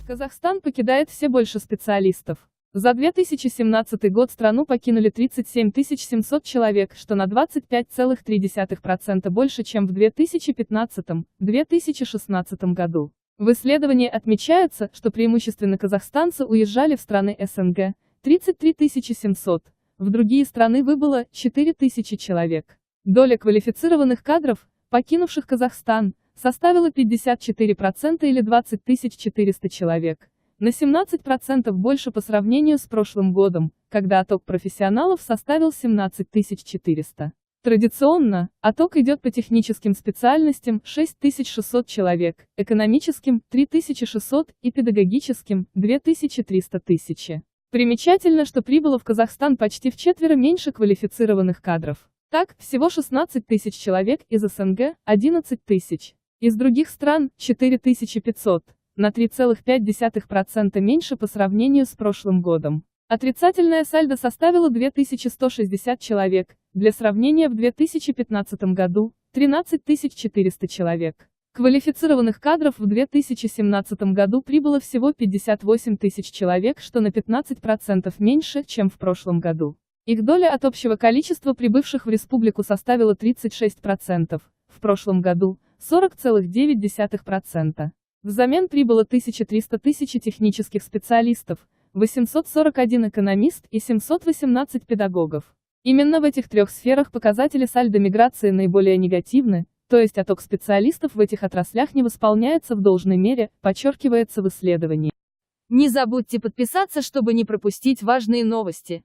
Казахстан покидает все больше специалистов. За 2017 год страну покинули 37 700 человек, что на 25,3% больше, чем в 2015-2016 году. В исследовании отмечается, что преимущественно казахстанцы уезжали в страны СНГ, 33 700, в другие страны выбыло 4 000 человек. Доля квалифицированных кадров, покинувших Казахстан, составила 54% или 20 400 человек, на 17% больше по сравнению с прошлым годом, когда отток профессионалов составил 17 400. Традиционно, отток идет по техническим специальностям 6600 человек, экономическим – 3600 и педагогическим – 2300 тысячи. Примечательно, что прибыло в Казахстан почти вчетверо меньше квалифицированных кадров. Так, всего 16 тысяч человек из СНГ, 11 тысяч. Из других стран – 4500, на 3,5% меньше по сравнению с прошлым годом. Отрицательное сальдо составило 2160 человек, для сравнения в 2015 году – 13 400 человек. Квалифицированных кадров в 2017 году прибыло всего 58 тысяч человек, что на 15% меньше, чем в прошлом году. Их доля от общего количества прибывших в республику составила 36%, в прошлом году – 40,9%. Взамен прибыло 1300 технических специалистов, 841 экономист и 718 педагогов. Именно в этих трех сферах показатели сальдо миграции наиболее негативны, то есть отток специалистов в этих отраслях не восполняется в должной мере, подчеркивается в исследовании. Не забудьте подписаться, чтобы не пропустить важные новости.